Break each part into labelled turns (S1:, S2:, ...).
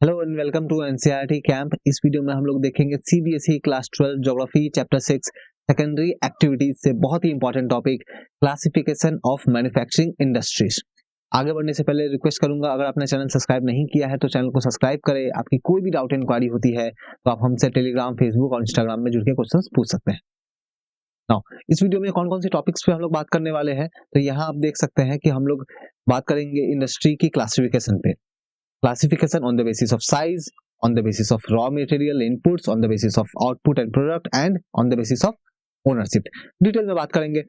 S1: Hello and welcome to NCERT camp. इस video में हम लोग देखेंगे CBSE class 12 geography chapter 6 secondary activities से बहुत ही important topic classification of manufacturing industries. आगे बढ़ने से पहले रिक्वेस्ट करूंगा, अगर आपने चैनल सब्सक्राइब नहीं किया है तो चैनल को सब्सक्राइब करें। आपकी कोई भी डाउट इंक्वायरी होती है तो आप हमसे टेलीग्राम, फेसबुक और इंस्टाग्राम में जुड़ के क्वेश्चन पूछ सकते हैं। नाउ इस वीडियो में कौन कौन से टॉपिक्स पे हम लोग बात करने वाले हैं, तो यहाँ आप देख सकते हैं कि हम लोग बात करेंगे इंडस्ट्री की क्लासिफिकेशन पे। Classification on the basis of size, on the basis of raw material inputs, on the basis of output and product and on the basis of ownership। Detail में बात करेंगे।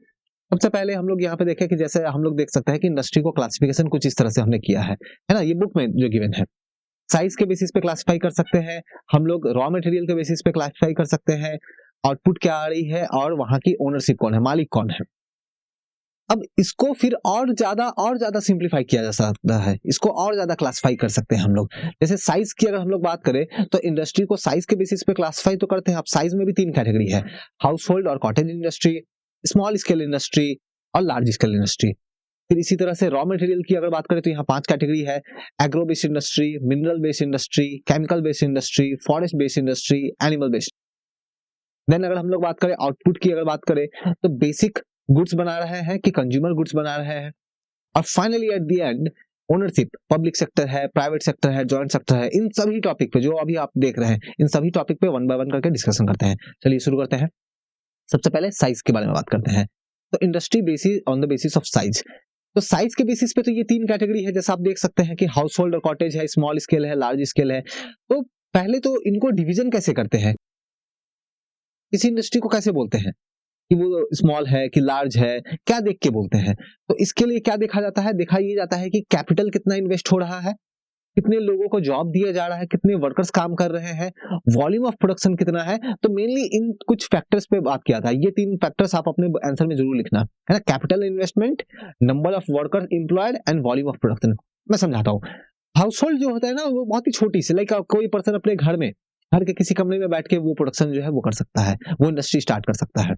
S1: सबसे पहले हम लोग यहाँ पे देखें कि जैसे हम लोग देख सकते हैं कि इंडस्ट्री को क्लासिफिकेशन कुछ इस तरह से हमने किया है ना, ये बुक में जो गिवन है। साइज के बेसिस पे क्लासिफाई कर सकते हैं हम लोग, रॉ मटेरियल के बेसिस पे क्लासिफाई कर सकते हैं, आउटपुट क्या आ रही है और वहां की ओनरशिप कौन है, मालिक कौन है। अब इसको फिर और ज्यादा सिंप्लीफाई किया जा सकता है, इसको और ज्यादा क्लासिफाई कर सकते हैं हम लोग। जैसे साइज की अगर हम लोग बात करें तो इंडस्ट्री को साइज के बेसिस पे क्लासिफाई तो करते हैं। अब साइज में भी तीन कैटेगरी है, हाउस होल्ड और cottage industry, small scale industry और लार्ज स्केल इंडस्ट्री। फिर इसी तरह से रॉ मटेरियल की अगर बात करें तो यहाँ पांच कैटेगरी है, agro based industry, mineral based industry, chemical based industry, forest based industry, animal based. Then अगर हम लोग बात करें आउटपुट की, अगर बात करें तो बेसिक गुड्स बना रहे हैं कि कंज्यूमर गुड्स बना रहे हैं। और finally at the end ownership, public sector है, प्राइवेट सेक्टर है, जॉइंट सेक्टर है। इन सभी टॉपिक पे जो अभी आप देख रहे हैं, इन सभी टॉपिक पे वन बाय वन करके डिस्कशन करते हैं। चलिए शुरू करते हैं। सबसे पहले साइज के बारे में बात करते हैं। तो industry basis on the basis of size, तो साइज के बेसिस पे तो ये तीन कैटेगरी है। जैसा आप देख सकते हैं कि हाउस होल्ड और कॉटेज है, स्मॉल स्केल है, लार्ज स्केल है। तो पहले तो इनको डिवीजन कैसे करते हैं, किसी इंडस्ट्री को कैसे बोलते हैं कि वो स्मॉल है कि लार्ज है, क्या देख के बोलते हैं। तो इसके लिए क्या देखा जाता है, देखा ये जाता है कि कैपिटल कितना इन्वेस्ट हो रहा है, कितने लोगों को जॉब दिया जा रहा है, कितने वर्कर्स काम कर रहे हैं, वॉल्यूम ऑफ प्रोडक्शन कितना है। तो मेनली इन कुछ फैक्टर्स पे बात किया था। ये तीन फैक्टर्स आप अपने आंसर में जरूर लिखना है ना, capital investment, number of workers employed and volume of production. मैं समझाता हूँ। हाउस होल्ड जो होता है ना, वो बहुत ही छोटी सी, लाइक कोई पर्सन अपने घर के किसी कमरे में बैठ के वो प्रोडक्शन जो है वो कर सकता है, वो इंडस्ट्री स्टार्ट कर सकता है।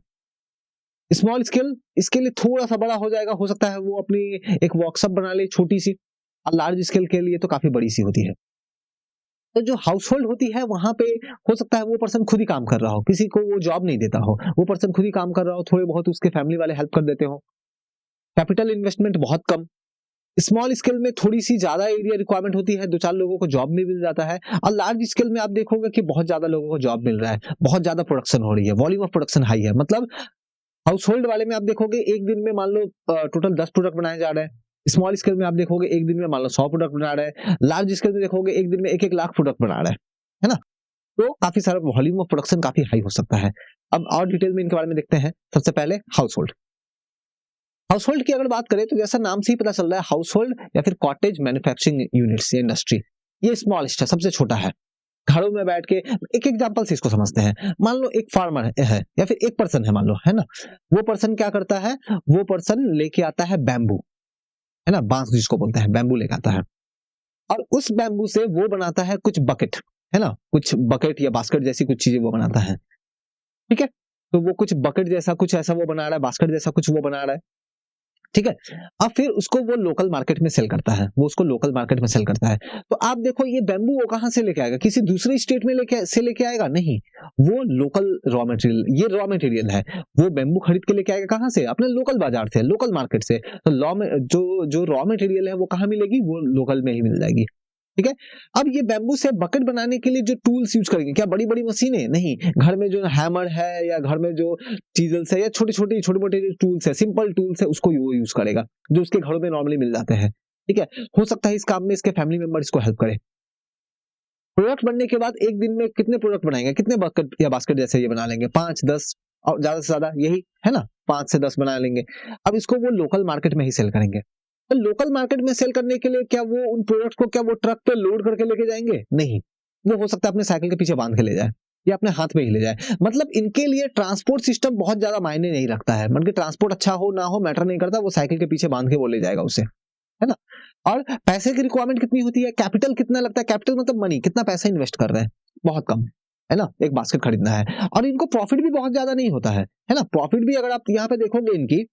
S1: स्मॉल स्केल इसके लिए थोड़ा सा बड़ा हो जाएगा, हो सकता है वो अपनी एक वर्कशॉप बना ले छोटी सी। और लार्ज स्केल के लिए तो काफी बड़ी सी होती है। तो जो हाउस होल्ड होती है वहां पे हो सकता है वो पर्सन खुद ही काम कर रहा हो, किसी को वो जॉब नहीं देता हो, वो पर्सन खुद ही काम कर रहा हो, थोड़े बहुत उसके फैमिली वाले हेल्प कर देते हो। कैपिटल इन्वेस्टमेंट बहुत कम। स्मॉल स्केल में थोड़ी सी ज्यादा एरिया रिक्वायरमेंट होती है, दो चार लोगों को जॉब में मिल जाता है। और लार्ज स्केल में आप देखोगे कि बहुत ज्यादा लोगों को जॉब मिल रहा है, बहुत ज्यादा प्रोडक्शन हो रही है, वॉल्यूम ऑफ प्रोडक्शन हाई है। मतलब हाउस होल्ड वाले में आप देखोगे एक दिन में मान लो टोटल 10 प्रोडक्ट बनाए जा रहे हैं। स्मॉल स्केल में आप देखोगे एक दिन में मान लो 100 प्रोडक्ट बना रहे हैं। लार्ज स्केल में देखोगे एक दिन में 1-1 लाख प्रोडक्ट बना रहे हैं, है ना। तो काफी सारा वॉल्यूम ऑफ प्रोडक्शन काफी हाई हो सकता है। अब और डिटेल में इनके बारे में देखते हैं। सबसे पहले हाउस होल्ड। हाउस होल्ड की अगर बात करें तो जैसा नाम से ही पता चल रहा है, हाउस होल्ड या फिर कॉटेज मैन्युफैक्चरिंग यूनिट्स या इंडस्ट्री, ये स्मॉलेस्ट है, सबसे छोटा है। घरों में बैठ के एक एग्जांपल से इसको समझते हैं। मान लो एक फार्मर है या फिर एक पर्सन है, मान लो, है ना। वो पर्सन क्या करता है, वो पर्सन लेके आता है बैम्बू, है ना, बांस जिसको बोलते हैं, बैम्बू लेके आता है। और उस बैम्बू से वो बनाता है कुछ बकेट, है ना, कुछ बकेट या बास्केट जैसी कुछ चीजें वो बनाता है। ठीक है, तो वो कुछ बकेट जैसा कुछ ऐसा वो बना रहा है, बास्केट जैसा कुछ वो बना रहा है। ठीक है। अब फिर उसको वो लोकल मार्केट में सेल करता है, वो उसको लोकल मार्केट में सेल करता है। तो आप देखो ये बैम्बू वो कहां से लेके आएगा, किसी दूसरे स्टेट में लेके आएगा नहीं, वो लोकल रॉ मटेरियल, ये रॉ मटेरियल है, वो बैम्बू खरीद के लेके आएगा कहां से, अपने लोकल बाजार से, लोकल मार्केट से। तो लॉ में जो जो रॉ मटेरियल है वो कहां मिलेगी, वो लोकल में ही मिल जाएगी। ठीक है। अब ये बैम्बू से बकेट बनाने के लिए जो टूल्स यूज करेंगे, क्या बड़ी बड़ी मशीनें नहीं, घर में जो हैमर है या घर में जो चीजल्स है या छोटे मोटे जो टूल्स है, सिंपल टूल्स है, उसको वो यूज करेगा जो उसके घरों में नॉर्मली मिल जाते हैं। ठीक है। हो सकता है इस काम में इसके फैमिली मेंबर इसको हेल्प करे। प्रोडक्ट बनने के बाद एक दिन में कितने प्रोडक्ट बनाएंगे, कितने बकेट या बास्केट जैसे ये बना लेंगे, 5-10 और ज्यादा से ज्यादा, यही है ना, 5 से 10 बना लेंगे। अब इसको वो लोकल मार्केट में ही सेल करेंगे। तो लोकल मार्केट में सेल करने के लिए क्या वो उन प्रोडक्ट को क्या वो ट्रक पे लोड करके लेके जाएंगे, नहीं, वो हो सकता है अपने साइकिल के पीछे बांध के ले जाए या अपने हाथ में ही ले जाए। मतलब इनके लिए ट्रांसपोर्ट सिस्टम बहुत ज्यादा मायने नहीं रखता है, मतलब ट्रांसपोर्ट अच्छा हो ना हो मैटर नहीं करता, वो साइकिल के पीछे बांध के वो ले जाएगा उसे, है ना। और पैसे की रिक्वायरमेंट कितनी होती है, कैपिटल कितना लगता है, कैपिटल मतलब मनी, कितना पैसा इन्वेस्ट कर रहे हैं, बहुत कम, है ना, एक बास्केट खरीदना है। और इनको प्रॉफिट भी बहुत ज्यादा नहीं होता है ना। प्रॉफिट भी अगर आप यहाँ पे देखोगे इनकी,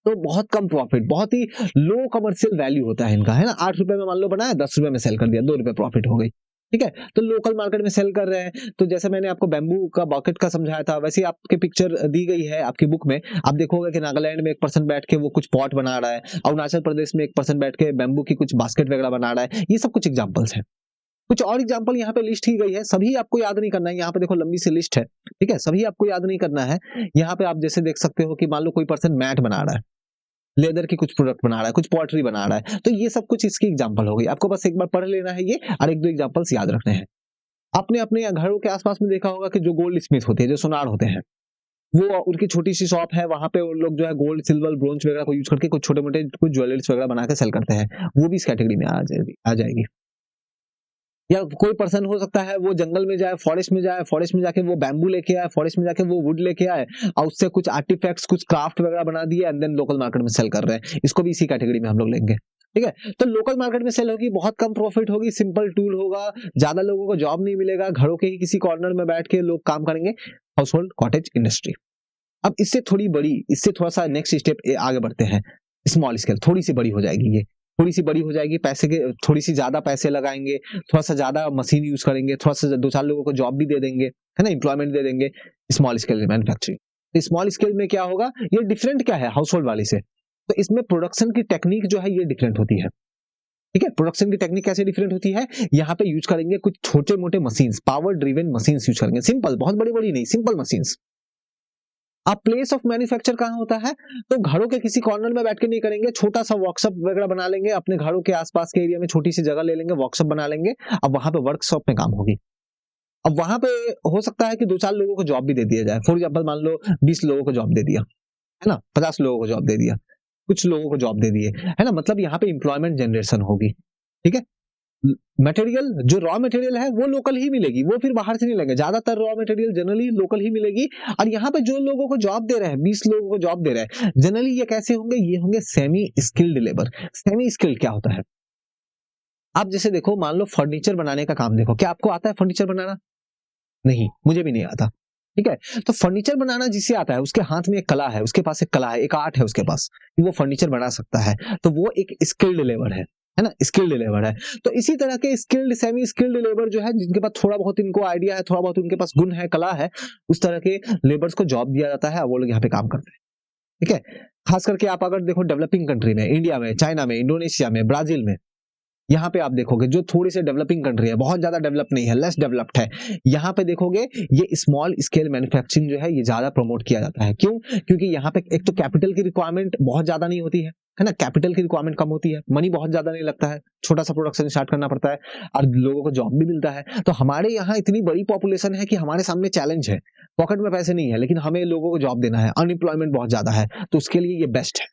S1: तो बहुत कम प्रॉफिट, बहुत ही लो कमर्शियल वैल्यू होता है इनका, है ना। 8 रुपए में मान लो बनाया, 10 रुपए में सेल कर दिया, 2 रुपए प्रॉफिट हो गई। ठीक है, तो लोकल मार्केट में सेल कर रहे हैं। तो जैसे मैंने आपको बैम्बू का बकेट का समझाया था, वैसे ही आपके पिक्चर दी गई है आपकी बुक में। आप देखोगे कि नागालैंड में एक पर्सन बैठ के वो कुछ पॉट बना रहा है, अरुणाचल प्रदेश में एक पर्सन बैठ के बैम्बू की कुछ बास्केट वगैरह बना रहा है। ये सब कुछ एग्जांपल्स हैं। कुछ और एग्जांपल यहाँ पे लिस्ट की गई है, सभी आपको याद नहीं करना है। यहाँ पे देखो लंबी सी लिस्ट है, ठीक है, सभी आपको याद नहीं करना है। यहाँ पे आप जैसे देख सकते हो कि मान लो कोई पर्सन मैट बना रहा है, लेदर की कुछ प्रोडक्ट बना रहा है, कुछ पॉटरी बना रहा है, तो ये सब कुछ इसकी एग्जांपल हो गई। आपको बस एक बार पढ़ लेना है ये, और एक दो एग्जांपल्स याद रखने हैं। आपने अपने घरों के आसपास में देखा होगा कि जो गोल्ड स्मिथ होते हैं, जो सुनार होते हैं, वो उनकी छोटी सी शॉप है, वहां पे उन लोग जो है गोल्ड सिल्वर ब्रोंज वगैरह को यूज करके कुछ छोटे मोटे कुछ ज्वेलरीज वगैरह बना के सेल करते हैं, वो भी इस कैटेगरी में आ जाएगी। या कोई पर्सन हो सकता है वो जंगल में जाए, फॉरेस्ट में जाए, फॉरेस्ट में जाके वो बैम्बू लेके आए, फॉरेस्ट में जाके वो वुड लेके आए और उससे कुछ आर्टिफैक्ट्स, कुछ क्राफ्ट वगैरह बना दिए एंड देन लोकल मार्केट में सेल कर रहे हैं। इसको भी इसी कैटेगरी में हम लोग लेंगे, ठीक है। तो लोकल मार्केट में सेल होगी, बहुत कम प्रॉफिट होगी, सिंपल टूल होगा, ज्यादा लोगों को जॉब नहीं मिलेगा, घरों के ही किसी कॉर्नर में बैठ के लोग काम करेंगे, हाउस होल्ड कॉटेज इंडस्ट्री। अब इससे थोड़ी बड़ी, इससे थोड़ा सा नेक्स्ट स्टेप आगे बढ़ते हैं, स्मॉल स्केल, थोड़ी सी बड़ी हो जाएगी ये, थोड़ी सी बड़ी हो जाएगी, पैसे के थोड़ी सी ज्यादा पैसे लगाएंगे, थोड़ा सा ज्यादा मशीन यूज करेंगे, थोड़ा सा दो चार लोगों को जॉब भी दे देंगे, है ना, एम्प्लॉयमेंट दे देंगे, small scale manufacturing. Small scale में क्या होगा, ये डिफरेंट क्या है हाउस होल्ड वाली से, तो इसमें प्रोडक्शन की टेक्निक जो है ये डिफरेंट होती है, ठीक है। प्रोडक्शन की टेक्निक कैसे डिफरेंट होती है, यहाँ पे यूज करेंगे कुछ छोटे मोटे machines, power driven machines use करेंगे, सिंपल, बहुत बड़ी बड़ी नहीं, सिंपल मशीन्स। अब प्लेस ऑफ मैन्युफैक्चर कहाँ होता है, तो घरों के किसी कॉर्नर में बैठ के नहीं करेंगे, छोटा सा वर्कशॉप वगैरह बना लेंगे, अपने घरों के आसपास के एरिया में छोटी सी जगह ले लेंगे, वर्कशॉप बना लेंगे, अब वहां पे वर्कशॉप में काम होगी। अब वहां पे हो सकता है कि दो चार लोगों को जॉब भी दे दिया जाए, फॉर एग्जाम्पल मान लो 20 लोगों को जॉब दे दिया, है ना, 50 लोगों को जॉब दे दिया, कुछ लोगों को जॉब दे दिए, है ना, मतलब यहाँ पे इंप्लॉयमेंट जनरेशन होगी, ठीक है। मटेरियल, जो रॉ मटेरियल है वो लोकल ही मिलेगी, वो फिर बाहर से नहीं लेंगे, ज्यादातर रॉ मटेरियल जनरली लोकल ही मिलेगी। और यहाँ पे जो लोगों को जॉब दे रहे हैं, 20 लोगों को जॉब दे रहे हैं, जनरली ये कैसे होंगे, ये होंगे semi skilled labour. Semi skilled क्या होता है, आप जैसे देखो, मान लो फर्नीचर बनाने का काम देखो, क्या आपको आता है फर्नीचर बनाना? नहीं, मुझे भी नहीं आता, ठीक है। तो फर्नीचर बनाना जिसे आता है, उसके हाथ में एक कला है, उसके पास एक कला है, एक आर्ट है उसके पास, कि वो फर्नीचर बना सकता है, तो वो एक स्किल्ड लेबर है ना, स्किल्ड लेबर है। तो इसी तरह के स्किल्ड, सेमी स्किल्ड लेबर जो है, जिनके पास थोड़ा बहुत इनको आइडिया है, थोड़ा बहुत उनके पास गुण है, कला है, उस तरह के लेबर्स को जॉब दिया जाता है, वो लोग यहाँ पे काम करते हैं, ठीक है। खास करके आप अगर देखो डेवलपिंग कंट्री में, इंडिया में, चाइना में, इंडोनेशिया में, ब्राजील में, यहाँ पे आप देखोगे जो थोड़ी सी डेवलपिंग कंट्री है, बहुत ज्यादा डेवलप नहीं है, लेस डेवलप्ड है, यहाँ पे देखोगे ये स्मॉल स्केल मैन्युफैक्चरिंग जो है ये ज्यादा प्रमोट किया जाता है। क्यों? क्योंकि यहाँ पे एक तो कैपिटल की रिक्वायरमेंट बहुत ज्यादा नहीं होती है ना, कैपिटल की रिक्वायरमेंट कम होती है, मनी बहुत ज्यादा नहीं लगता है, छोटा सा प्रोडक्शन स्टार्ट करना पड़ता है और लोगों को जॉब भी मिलता है। तो हमारे यहाँ इतनी बड़ी पॉपुलेशन है कि हमारे सामने चैलेंज है, पॉकेट में पैसे नहीं है, लेकिन हमें लोगों को जॉब देना है, अनएम्प्लॉयमेंट बहुत ज्यादा है, तो उसके लिए ये बेस्ट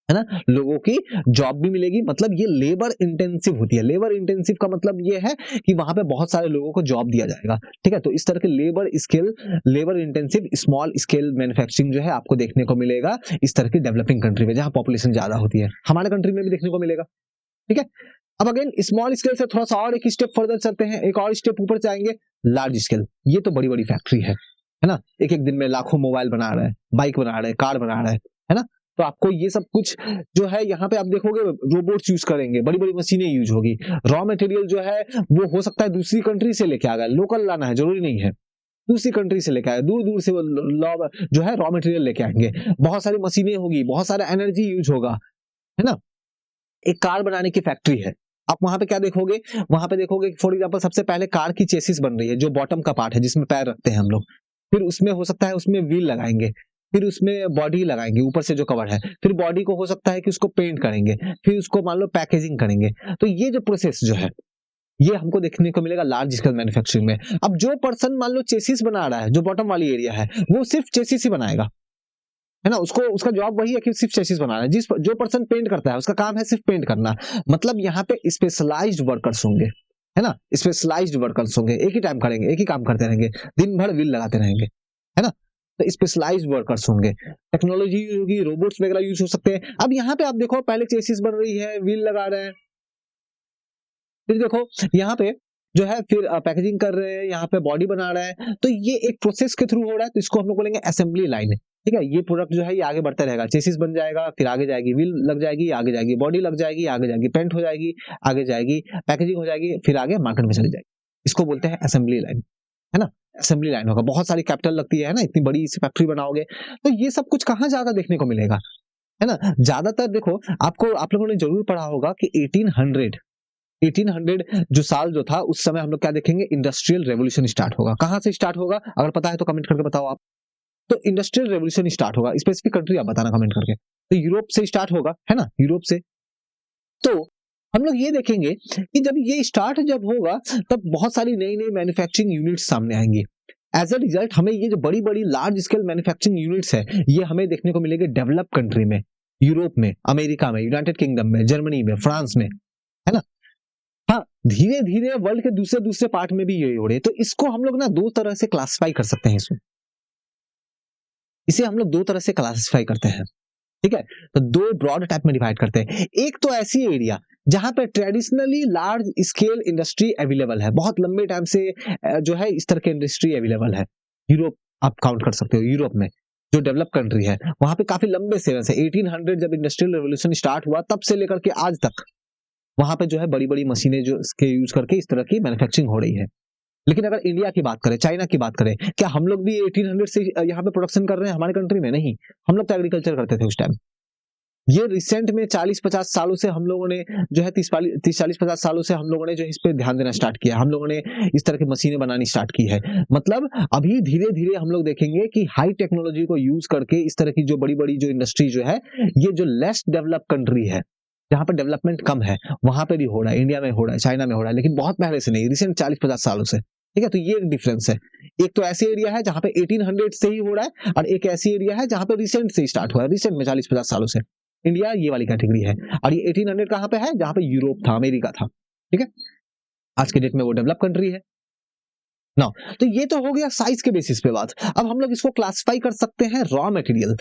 S1: है ना, लोगों की जॉब भी मिलेगी। मतलब ये लेबर इंटेंसिव होती है, लेबर इंटेंसिव का मतलब ये है कि वहां पे बहुत सारे लोगों को जॉब दिया जाएगा, ठीक है। तो इस तरह के labour scale, labour intensive small scale manufacturing जो है आपको देखने को मिलेगा इस तरह की डेवलपिंग कंट्री में, जहां पॉपुलेशन ज्यादा होती है, हमारे कंट्री में भी देखने को मिलेगा, ठीक है। अब अगेन स्मॉल स्केल से थोड़ा सा और एक स्टेप फर्दर चलते हैं, एक और स्टेप ऊपर जाएंगे, लार्ज स्केल। ये तो बड़ी बड़ी फैक्ट्री है ना, एक एक दिन में लाखों मोबाइल बना रहे हैं, बाइक बना रहे हैं, कार बना रहे हैं, है ना। तो आपको ये सब कुछ जो है यहाँ पे आप देखोगे रोबोट्स यूज करेंगे, बड़ी बड़ी मशीनें यूज होगी, रॉ मटेरियल जो है वो हो सकता है दूसरी कंट्री से लेके आ गया, लोकल लाना है जरूरी नहीं है, दूसरी कंट्री से लेके आए, दूर दूर से जो है रॉ मटेरियल लेके आएंगे, बहुत सारी मशीनें होगी, बहुत सारा एनर्जी यूज होगा, है ना। एक कार बनाने की फैक्ट्री है, आप वहां पे क्या देखोगे, वहां पे देखोगे फॉर एग्जांपल सबसे पहले कार की चेसिस बन रही है, जो बॉटम का पार्ट है जिसमें पैर रखते हैं हम लोग, फिर उसमें हो सकता है उसमें व्हील लगाएंगे, फिर उसमें बॉडी लगाएंगे ऊपर से जो कवर है, फिर बॉडी को हो सकता है कि उसको पेंट करेंगे, फिर उसको मान लो पैकेजिंग करेंगे। तो ये जो प्रोसेस जो है ये हमको देखने को मिलेगा लार्ज स्केल मैन्युफैक्चरिंग में। अब जो पर्सन मान लो चेसिस बना रहा है, जो बॉटम वाली एरिया है, वो सिर्फ चेसिस ही बनाएगा, है ना, उसको उसका जॉब वही है कि सिर्फ चेसिस बनाना है। जो पर्सन पेंट करता है उसका काम है सिर्फ पेंट करना, मतलब यहाँ पे स्पेशलाइज्ड वर्कर्स होंगे, है ना, स्पेशलाइज्ड वर्कर्स होंगे, एक ही टाइम करेंगे, एक ही काम करते रहेंगे, दिन भर व्हील लगाते रहेंगे, है ना। तो स्पेशलाइज्ड वर्कर्स होंगे, टेक्नोलॉजी होगी, रोबोट्स वगैरह यूज हो सकते हैं। अब यहाँ पे आप देखो पहले चेसिस बन रही है, व्हील लगा रहे हैं, फिर देखो यहाँ पे जो है फिर पैकेजिंग कर रहे हैं, यहाँ पे बॉडी बना रहे हैं, तो ये एक प्रोसेस के थ्रू हो रहा है, तो इसको हम लोग बोलेंगे असेंबली लाइन, ठीक है। ये प्रोडक्ट जो है ये आगे बढ़ता रहेगा, चेसिस बन जाएगा, फिर आगे जाएगी, व्हील लग जाएगी, आगे जाएगी, बॉडी लग जाएगी, आगे जाएगी, पेंट हो जाएगी, आगे जाएगी, पैकेजिंग हो जाएगी, फिर आगे मार्केट में चली जाएगी। इसको बोलते हैं असेंबली लाइन, है ना? असेंबली लाइन होगा, बहुत सारी कैपिटल लगती है ना, इतनी बड़ी सी फैक्ट्री बनाओगे, तो ये सब कुछ कहाँ ज़्यादा देखने को मिलेगा, है ना? ज़्यादातर देखो, आप लोगों ने ज़रूर पढ़ा होगा कि 1800 जो साल जो था, उस समय हम लोग क्या देखेंगे, इंडस्ट्रियल रेवोल्यूशन स्टार्ट होगा। कहाँ से स्टार्ट होगा? अगर पता है तो कमेंट करके बताओ आप। तो इंडस्ट्रियल रेवोल्यूशन स्टार्ट होगा, स्पेसिफिक कंट्री आप बताना कमेंट करके। तो यूरोप से स्टार्ट होगा, है ना? यूरोप से। तो हम लोग ये देखेंगे कि जब ये स्टार्ट जब होगा, तब बहुत सारी नई-नई मैन्युफैक्चरिंग यूनिट्स सामने आएंगी। एज अ रिजल्ट हमें ये जो बड़ी-बड़ी लार्ज स्केल मैन्युफैक्चरिंग यूनिट्स है, ये हमें देखने को मिलेंगे डेवलप कंट्री में, यूरोप में, अमेरिका में, यूनाइटेड किंगडम में, जर्मनी में, फ्रांस में, है ना? हाँ, धीरे-धीरे वर्ल्ड के दूसरे-दूसरे पार्ट में भी यही हो रहे हैं। तो इसको हम लोग ना 2 तरह से क्लासिफाई कर सकते हैं इसको। इसे हम लोग 2 तरह से क्लासिफाई करते हैं, ठीक है? तो 2 ब्रॉड टाइप में डिवाइड करते हैं। एक तो ऐसी एरिया जहां पे traditionally large scale industry available है, बहुत लंबे टाइम से जो है इस तरह की इंडस्ट्री अवेलेबल है। यूरोप आप काउंट कर सकते हो, यूरोप में जो डेवलप कंट्री है, वहां पे काफी लंबे से 1800 जब इंडस्ट्रियल रेवोल्यूशन स्टार्ट हुआ, तब से लेकर के आज तक वहां पे जो है बड़ी-बड़ी मशीनें जो इसके यूज करके इस तरह की मैन्युफैक्चरिंग हो रही है। लेकिन अगर इंडिया की बात करें, चाइना की बात करें, क्या हम लोग भी 1800 से यहाँ पे प्रोडक्शन कर रहे हैं हमारे कंट्री में? नहीं, हम लोग तो एग्रीकल्चर करते थे उस टाइम। ये रिसेंट में 40-50 सालों से हम लोगों ने जो है 30-40-50 सालों से हम लोगों ने जो इस पे ध्यान देना स्टार्ट किया। हम लोगों ने इस तरह की मशीनें बनानी स्टार्ट की है। मतलब अभी धीरे-धीरे हम लोग देखेंगे कि हाई टेक्नोलॉजी को यूज करके इस तरह की जो बड़ी-बड़ी जो इंडस्ट्री जो है, ये जो लेस डेवलप कंट्री है, जहाँ पर डेवलपमेंट कम है, वहां पे भी हो रहा है, इंडिया में हो रहा है, चाइना में हो रहा है, लेकिन बहुत पहले से नहीं, रिसेंट 40-50 सालों से। ठीक है, तो ये एक डिफरेंस है। एक तो ऐसी एरिया है जहां पे 1800 से ही हो रहा है, और एक ऐसी एरिया है जहां पे रिसेंट से स्टार्ट हुआ है, रिसेंट में 40-50 सालों से। इंडिया ये वाली कैटेगरी है, और ये 1800 कहां पे है? जहां पे यूरोप था, अमेरिका था। ठीक है, आज के डेट में वो डेवलप कंट्री है ना। तो ये तो हो गया साइज के बेसिस पे बात। अब हम लोग इसको क्लासिफाई कर सकते हैं रॉ मटेरियल।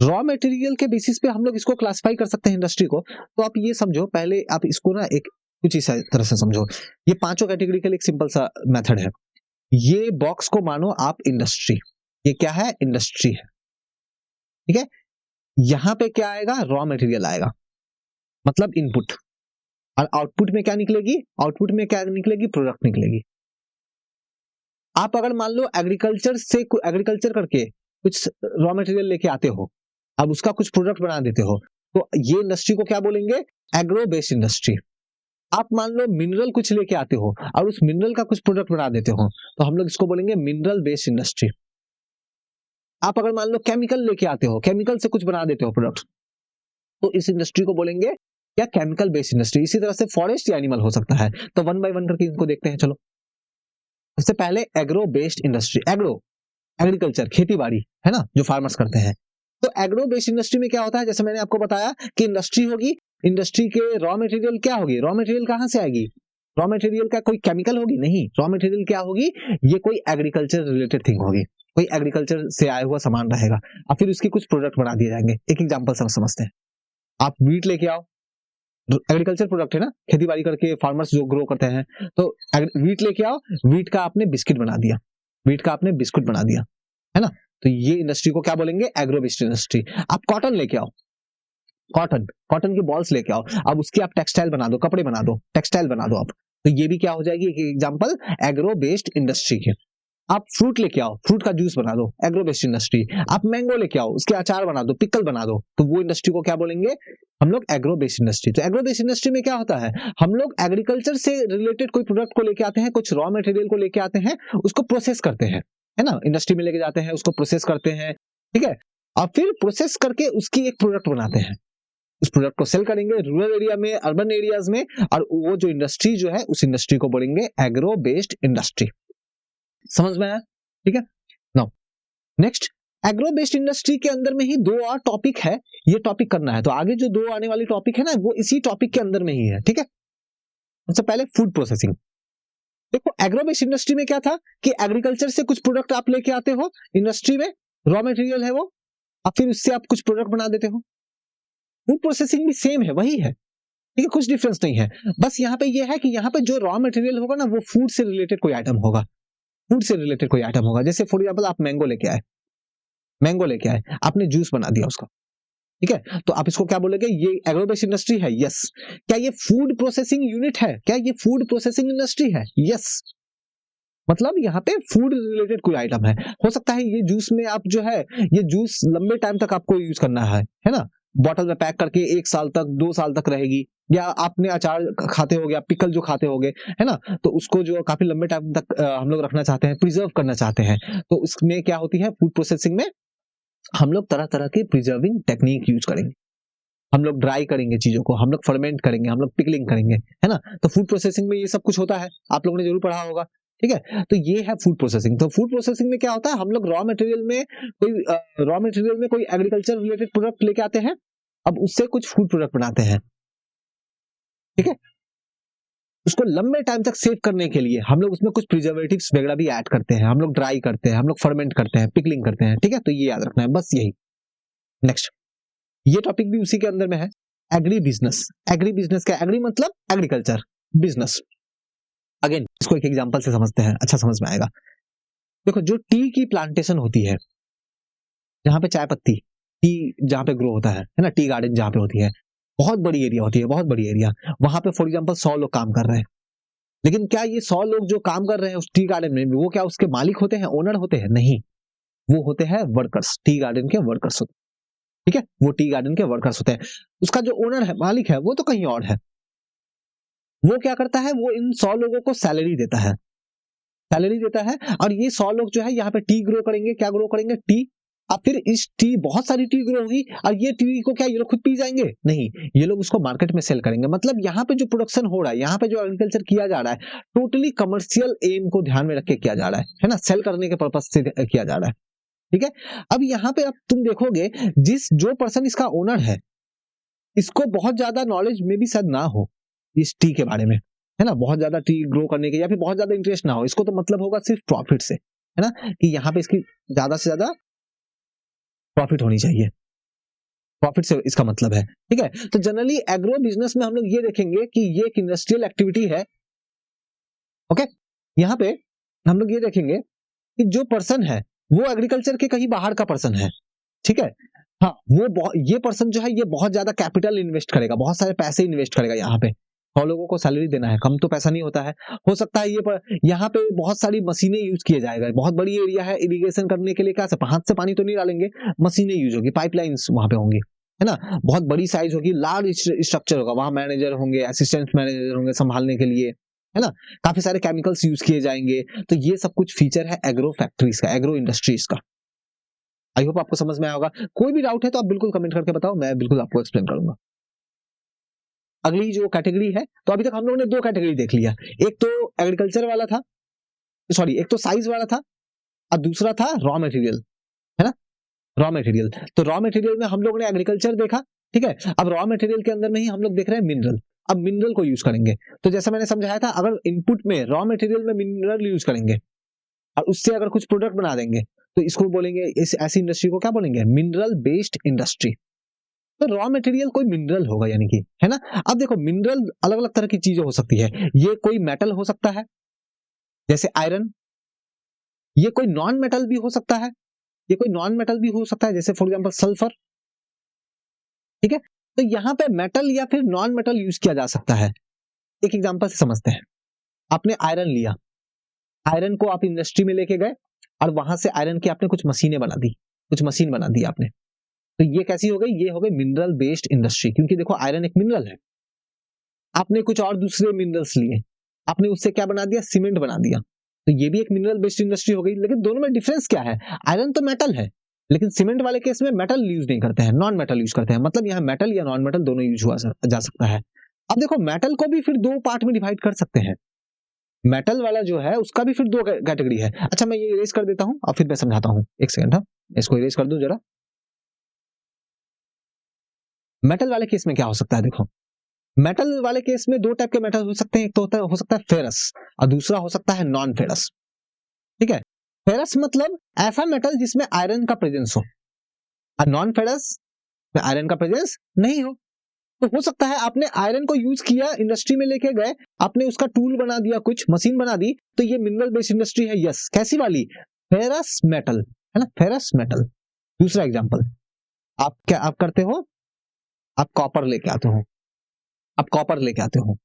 S1: रॉ मटेरियल के बेसिस पे हम लोग इसको क्लासिफाई कर सकते हैं इंडस्ट्री को। तो आप ये समझो, पहले आप इसको ना एक कुछ इस तरह से समझो। ये पांचों कैटेगरी के लिए एक सिंपल सा मेथड है। ये बॉक्स को मानो आप इंडस्ट्री, ये क्या है? इंडस्ट्री है। ठीक है, यहां पे क्या आएगा? रॉ मटेरियल आएगा, मतलब इनपुट। और आउटपुट में क्या निकलेगी? आउटपुट में क्या निकलेगी? प्रोडक्ट निकलेगी। आप अगर मान लो एग्रीकल्चर करके कुछ रॉ मटेरियल लेके आते हो, अब उसका कुछ प्रोडक्ट बना देते हो, तो ये इंडस्ट्री को क्या बोलेंगे? Agro based industry. आप मान लो मिनरल कुछ लेके आते हो और उस मिनरल का कुछ प्रोडक्ट बना देते हो, तो हम लोग इसको बोलेंगे मिनरल बेस्ड इंडस्ट्री। आप अगर मान लो केमिकल लेके आते हो, केमिकल से कुछ बना देते हो प्रोडक्ट, तो इस इंडस्ट्री को बोलेंगे क्या? Chemical based industry. इसी तरह से फॉरेस्ट या एनिमल हो सकता है। तो वन बाय वन करके इनको देखते हैं। चलो, सबसे पहले agro based industry. Agro agriculture, खेती बाड़ी, है ना, जो फार्मर्स करते हैं। तो एग्रो बेस्ड इंडस्ट्री में क्या होता है? जैसे मैंने आपको बताया कि इंडस्ट्री होगी, इंडस्ट्री के रॉ मटेरियल क्या होगी? रॉ मटेरियल कहां से आएगी? रॉ मटेरियल का कोई केमिकल होगी? नहीं, रॉ मटेरियल क्या होगी? ये कोई एग्रीकल्चर रिलेटेड थिंग होगी, कोई एग्रीकल्चर से आया हुआ सामान रहेगा, और फिर उसके कुछ प्रोडक्ट बना दिए जाएंगे। एक एग्जांपल समझते हैं। आप वीट लेके आओ, एग्रीकल्चर प्रोडक्ट है ना, खेती बाड़ी करके फार्मर्स जो ग्रो करते हैं, तो वीट लेके आओ, वीट का आपने बिस्किट बना दिया, वीट का आपने बिस्कुट बना दिया, है ना। तो ये इंडस्ट्री को क्या बोलेंगे? Agro based industry. आप कॉटन लेके आओ, कॉटन कॉटन की बॉल्स लेके आओ, अब उसकी आप टेक्सटाइल बना दो, कपड़े बना दो, टेक्सटाइल बना दो आप। तो ये भी क्या हो जाएगी? एक एग्जांपल एग्रो बेस्ड इंडस्ट्री के। आप फ्रूट लेके आओ, फ्रूट का जूस बना दो, एग्रो बेस्ड इंडस्ट्री। आप मैंगो लेके आओ, उसके अचार बना दो, पिकल बना दो, तो वो इंडस्ट्री को क्या बोलेंगे? हम लोग एग्रो बेस्ड इंडस्ट्री। तो एग्रो बेस्ड इंडस्ट्री में क्या होता है? हम लोग एग्रीकल्चर से रिलेटेड कोई प्रोडक्ट को लेके आते हैं, कुछ रॉ मटेरियल को लेके आते हैं, उसको प्रोसेस करते हैं, है ना, इंडस्ट्री में लेके जाते हैं, उसको प्रोसेस करते हैं, ठीक है, और फिर प्रोसेस करके उसकी एक प्रोडक्ट बनाते हैं। उस प्रोडक्ट को सेल करेंगे रूरल एरिया में, अर्बन एरियाज में, और वो जो इंडस्ट्री जो है उस इंडस्ट्री को बोलेंगे एग्रो बेस्ड इंडस्ट्री। समझ में आया? ठीक है, now next, agro based industry के अंदर में ही 2 और टॉपिक है, ये टॉपिक करना है। तो आगे जो 2 आने वाली टॉपिक है ना, वो इसी टॉपिक के अंदर में ही है। ठीक है, सबसे पहले फूड प्रोसेसिंग। देखो, एग्रो बेस्ड इंडस्ट्री में क्या था कि एग्रीकल्चर से कुछ प्रोडक्ट आप लेके आते हो इंडस्ट्री में, रॉ मटेरियल है वो, और फिर उससे आप कुछ प्रोडक्ट बना देते हो। फूड प्रोसेसिंग भी सेम है, वही है, ठीक है, कुछ डिफरेंस नहीं है। बस यहाँ पे ये है कि यहाँ पे जो रॉ मटेरियल होगा ना, वो फूड से रिलेटेड कोई आइटम होगा, फूड से रिलेटेड कोई आइटम होगा। जैसे फॉर एग्जांपल आप मैंगो लेके आए, मैंगो लेके आए, आपने जूस बना दिया उसका, ठीक है, तो आप इसको क्या बोलेंगे? ये एग्रो बेस्ड इंडस्ट्री है। यस। क्या ये फूड प्रोसेसिंग यूनिट है? क्या ये फूड प्रोसेसिंग इंडस्ट्री है? यस। मतलब यहाँ पे फूड रिलेटेड कोई आइटम है। हो सकता है ये जूस में आप जो है ये जूस लंबे टाइम तक आपको यूज करना है ना, बॉटल में पैक करके 1 साल तक 2 साल तक रहेगी, या आपने अचार खाते होगे, आप पिकल जो खाते होगे, है ना, तो उसको जो काफी लंबे टाइम तक हम लोग रखना चाहते हैं, प्रिजर्व करना चाहते हैं, तो उसमें क्या होती है, फूड प्रोसेसिंग में हम लोग तरह तरह की प्रिजर्विंग टेक्निक यूज करेंगे। हम लोग ड्राई करेंगे चीजों को, हम लोग फर्मेंट करेंगे, हम लोग पिकलिंग करेंगे, है ना। तो फूड प्रोसेसिंग में ये सब कुछ होता है, आप लोगों ने जरूर पढ़ा होगा। ठीक है, तो ये है फूड प्रोसेसिंग। तो फूड प्रोसेसिंग में क्या होता है, हम लोग रॉ मटेरियल में कोई एग्रीकल्चर रिलेटेड प्रोडक्ट लेके आते हैं, अब उससे कुछ फूड प्रोडक्ट बनाते हैं। ठीक है, उसको लंबे टाइम तक सेव करने के लिए हम लोग उसमें कुछ प्रिजर्वेटिव्स वगैरह भी ऐड करते हैं, हम लोग ड्राई करते हैं, हम लोग फर्मेंट करते हैं, पिकलिंग करते हैं। ठीक है, तो ये याद रखना है, बस यही। नेक्स्ट, ये टॉपिक भी उसी के अंदर में है, एग्री बिजनेस। एग्री बिजनेस का एग्री मतलब एग्रीकल्चर, बिजनेस। अगेन इसको एक एग्जांपल से समझते हैं, अच्छा समझ में आएगा। देखो, जो टी की प्लांटेशन होती है, जहां पे चाय पत्ती टी जहां पे ग्रो होता है ना, टी गार्डन जहां पे होती है, बहुत बड़ी एरिया होती है, बहुत बड़ी एरिया। वहां पे फॉर एग्जांपल 100 लोग काम कर रहे हैं, लेकिन क्या ये 100 लोग जो काम कर रहे हैं उस टी गार्डन में, वो क्या उसके मालिक होते हैं, ओनर होते हैं? नहीं, वो होते हैं वर्कर्स, टी गार्डन के वर्कर्स होते हैं। ठीक है, वो टी गार्डन के वर्कर्स होते हैं। उसका जो ओनर है, मालिक है, वो तो कहीं और है। वो क्या करता है, वो इन 100 लोगों को सैलरी देता है, सैलरी देता है, और ये 100 लोग जो है यहाँ पे टी ग्रो करेंगे। क्या ग्रो करेंगे? टी। अब फिर इस टी, बहुत सारी टी ग्रो होगी, और ये टी को क्या ये लोग खुद पी जाएंगे? नहीं, ये लोग उसको मार्केट में सेल करेंगे। मतलब यहाँ पे जो प्रोडक्शन हो रहा है, यहाँ पे जो एग्रीकल्चर किया जा रहा है, टोटली कमर्शियल एम को ध्यान में रख के किया जा रहा है ना, सेल करने के पर्पज से किया जा रहा है। ठीक है, अब यहाँ पे अब तुम देखोगे, जो पर्सन इसका ओनर है, इसको बहुत ज्यादा नॉलेज में भी शायद ना हो इस टी के बारे में, है ना, बहुत ज्यादा टी ग्रो करने के, या फिर बहुत ज्यादा इंटरेस्ट ना हो। इसको तो मतलब होगा सिर्फ प्रॉफिट से, है ना, कि यहाँ पे इसकी ज्यादा से ज्यादा प्रॉफिट होनी चाहिए, प्रॉफिट से इसका मतलब है। ठीक है, तो जनरली एग्रो बिजनेस में हम लोग ये देखेंगे कि ये एक इंडस्ट्रियल एक्टिविटी है। ओके, यहाँ पे हम लोग ये देखेंगे कि जो पर्सन है वो एग्रीकल्चर के कहीं बाहर का पर्सन है। ठीक है, हाँ, ये पर्सन जो है ये बहुत ज्यादा कैपिटल इन्वेस्ट करेगा, बहुत सारे पैसे इन्वेस्ट करेगा। यहाँ पे 100 लोगों को सैलरी देना है, कम तो पैसा नहीं होता है। हो सकता है यहाँ पे बहुत सारी मशीनें यूज किए जाएगा, बहुत बड़ी एरिया है, इरिगेशन करने के लिए क्या हाथ से पानी तो नहीं डालेंगे, मशीनें यूज होगी, पाइपलाइंस वहां पे होंगी, है ना, बहुत बड़ी साइज होगी, लार्ज स्ट्रक्चर होगा, वहां मैनेजर होंगे, असिस्टेंट मैनेजर होंगे संभालने के लिए, है ना, काफी सारे केमिकल्स यूज किए जाएंगे। तो ये सब कुछ फीचर है एग्रो फैक्ट्रीज का, एग्रो इंडस्ट्रीज का। आई होप आपको समझ में आया होगा। कोई भी डाउट है तो आप बिल्कुल कमेंट करके बताओ, मैं बिल्कुल आपको एक्सप्लेन करूंगा। अगली जो कैटेगरी है, तो अभी तक हम लोगों ने 2 कैटेगरी देख लिया, एक तो एग्रीकल्चर वाला था, सॉरी, एक तो साइज वाला था, और दूसरा था रॉ मटेरियल, है ना, रॉ मटेरियल। तो रॉ मटेरियल में हम लोगों ने एग्रीकल्चर देखा। ठीक है, अब रॉ मटेरियल के अंदर में ही हम लोग देख रहे हैं मिनरल। अब मिनरल को यूज करेंगे, तो जैसा मैंने समझाया था, अगर इनपुट में रॉ मटेरियल में मिनरल यूज करेंगे और उससे अगर कुछ प्रोडक्ट बना देंगे, तो इसको बोलेंगे, इस ऐसी इंडस्ट्री को क्या बोलेंगे? Mineral based industry. तो रॉ मटेरियल कोई मिनरल होगा, यानी कि, है ना। अब देखो, मिनरल अलग अलग तरह की चीजें हो सकती है। ये कोई मेटल हो सकता है, जैसे आयरन। ये कोई नॉन मेटल भी हो सकता है, ये कोई नॉन मेटल भी हो सकता है, जैसे फॉर एग्जांपल सल्फर। ठीक है, तो यहां पे मेटल या फिर नॉन मेटल यूज किया जा सकता है। एक एग्जांपल से समझते हैं। आपने आयरन लिया, आयरन को आप इंडस्ट्री में लेके गए, और वहां से आयरन की आपने कुछ मशीनें बना दी, कुछ मशीन बना दी आपने। तो ये कैसी हो गई? ये हो गई मिनरल बेस्ड इंडस्ट्री, क्योंकि देखो आयरन एक मिनरल है। आपने कुछ और दूसरे मिनरल्स लिए, आपने उससे क्या बना दिया? सीमेंट बना दिया। तो ये भी एक मिनरल बेस्ड इंडस्ट्री हो गई। लेकिन दोनों में डिफरेंस क्या है? आयरन तो मेटल है, लेकिन सीमेंट वाले केस में मेटल यूज नहीं करते हैं, नॉन मेटल यूज करते हैं। मतलब यहाँ मेटल या नॉन मेटल दोनों यूज हुआ जा सकता है। अब देखो, मेटल को भी फिर 2 पार्ट में डिवाइड कर सकते हैं। मेटल वाला जो है उसका भी फिर 2 कैटेगरी है। अच्छा, मैं ये इरेज कर देता हूं और फिर मैं समझाता हूं। एक सेकंड, हाँ, इसको इरेज कर दूं जरा। मेटल वाले केस में क्या हो सकता है? देखो, मेटल वाले केस में 2 टाइप के मेटल हो सकते हैं। एक तो हो सकता है फेरस, और दूसरा हो सकता है नॉन फेरस। ठीक है, फेरस मतलब ऐसा मेटल जिसमें आयरन का प्रेजेंस हो, और नॉन फेरस में आयरन का प्रेजेंस नहीं हो। तो हो सकता है आपने आयरन को यूज किया, इंडस्ट्री में लेके गए, आपने उसका टूल बना दिया, कुछ मशीन बना दी, तो ये मिनरल बेस्ड इंडस्ट्री है। यस, कैसी वाली? फेरस मेटल, है ना, फेरस मेटल। दूसरा एग्जांपल, आप करते हो, आप कॉपर लेके आते हो, आप कॉपर लेके आते हो,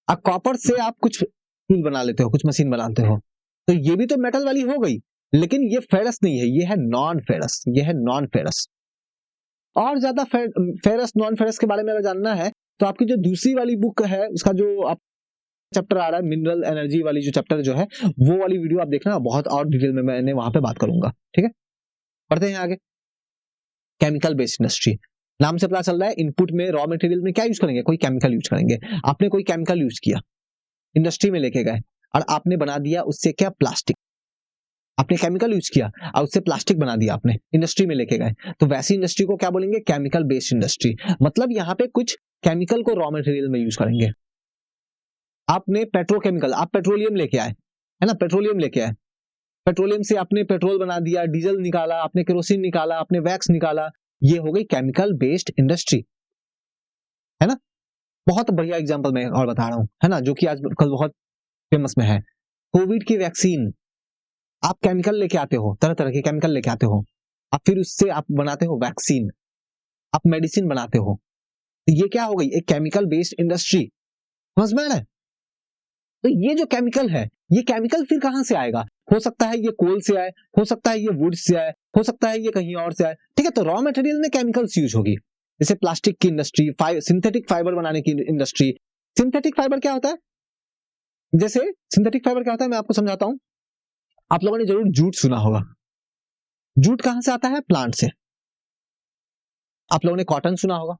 S1: अब कॉपर से आप कुछ टूल बना लेते हो, कुछ मशीन बनाते हो। तो ये भी तो मेटल वाली हो गई, लेकिन ये फेरस नहीं है, ये है नॉन फेरस, ये है नॉन फेरस। और ज्यादा फेरस नॉन फेरस के बारे में अगर जानना है तो आपकी जो दूसरी वाली बुक है उसका जो आप चैप्टर आ रहा है मिनरल एनर्जी वाली जो चैप्टर जो है वो वाली वीडियो आप देखना, बहुत और डिटेल में मैंने वहां पे बात करूंगा। ठीक है, पढ़ते हैं आगे। केमिकल बेस्ड इंडस्ट्री, नाम से पता चल रहा है इनपुट में रॉ मटेरियल में क्या यूज करेंगे, कोई केमिकल यूज करेंगे। आपने कोई केमिकल यूज किया, इंडस्ट्री में लेके गए और आपने बना दिया उससे क्या, प्लास्टिक। आपने केमिकल यूज किया और उससे प्लास्टिक बना दिया, आपने इंडस्ट्री में लेके गए, तो वैसी इंडस्ट्री को क्या बोलेंगे, केमिकल बेस्ड इंडस्ट्री। मतलब यहाँ पे कुछ केमिकल को रॉ मटेरियल में यूज करेंगे। आपने पेट्रोकेमिकल, आप पेट्रोलियम लेके आए, है ना, पेट्रोलियम लेके आए, पेट्रोलियम से आपने पेट्रोल बना दिया, डीजल निकाला, आपने केरोसिन निकाला, आपने वैक्स निकाला, ये हो गई केमिकल बेस्ड इंडस्ट्री, है ना। बहुत बढ़िया एग्जांपल मैं और बता रहा हूं, है ना, जो कि आज कल बहुत फेमस में है। कोविड की वैक्सीन, आप केमिकल लेके आते हो, तरह तरह के केमिकल लेके आते हो, आप फिर उससे आप बनाते हो वैक्सीन, आप मेडिसिन बनाते हो, तो ये क्या हो गई, एक केमिकल बेस्ड इंडस्ट्री। समझ में आ रहा है। तो ये जो केमिकल है, ये केमिकल फिर कहां से आएगा, हो सकता है ये कोल से आए, हो सकता है ये वुड से आए, हो सकता है ये कहीं और से आए। ठीक है, तो रॉ मटेरियल में केमिकल्स यूज होगी, जैसे प्लास्टिक की इंडस्ट्री, सिंथेटिक फाइबर बनाने की इंडस्ट्री। सिंथेटिक फाइबर क्या होता है, जैसे सिंथेटिक फाइबर क्या होता है मैं आपको समझाता हूं। आप लोगों ने जरूर जूट सुना होगा, जूट कहां से आता है, प्लांट से। आप लोगों ने कॉटन सुना होगा,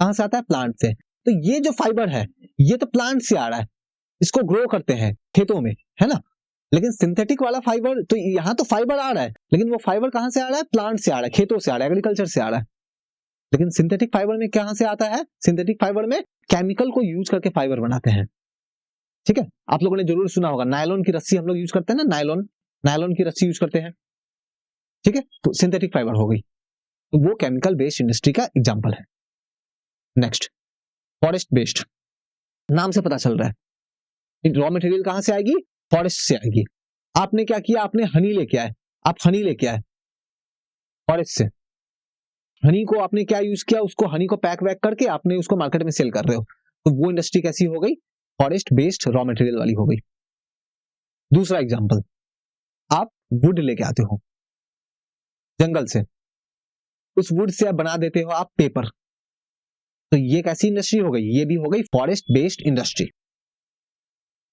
S1: कहां से आता है, प्लांट से। तो ये जो फाइबर है ये तो प्लांट से आ रहा है, इसको ग्रो करते हैं खेतों में, है ना। लेकिन सिंथेटिक वाला फाइबर, तो यहां तो फाइबर आ रहा है, लेकिन वो फाइबर कहां से आ रहा है, प्लांट से आ रहा है, खेतों से आ रहा है, एग्रीकल्चर से आ रहा है। लेकिन सिंथेटिक फाइबर में कहां से आता है, सिंथेटिक फाइबर में केमिकल को यूज करके फाइबर बनाते हैं। ठीक है, आप लोगों ने जरूर सुना होगा नायलॉन की रस्सी हम लोग यूज करते हैं ना, नायलॉन, नायलॉन की रस्सी यूज करते हैं। ठीक है, तो सिंथेटिक फाइबर हो गई, तो वो केमिकल बेस्ड इंडस्ट्री का एग्जाम्पल है। नेक्स्ट, फॉरेस्ट बेस्ड, नाम से पता चल रहा है रॉ मटेरियल कहां से आएगी, फॉरेस्ट से आएगी। आपने क्या किया, आपने हनी लेके आए, आप हनी लेके आए फॉरेस्ट से, हनी को आपने क्या यूज किया, उसको हनी को पैक वैक करके आपने उसको मार्केट में सेल कर रहे हो, तो वो इंडस्ट्री कैसी हो गई, फॉरेस्ट बेस्ड रॉ मटेरियल वाली हो गई। दूसरा एग्जांपल, आप वुड लेके आते हो जंगल से, उस वुड से आप बना देते हो आप पेपर, तो ये कैसी इंडस्ट्री हो गई, ये भी हो गई फॉरेस्ट बेस्ड इंडस्ट्री।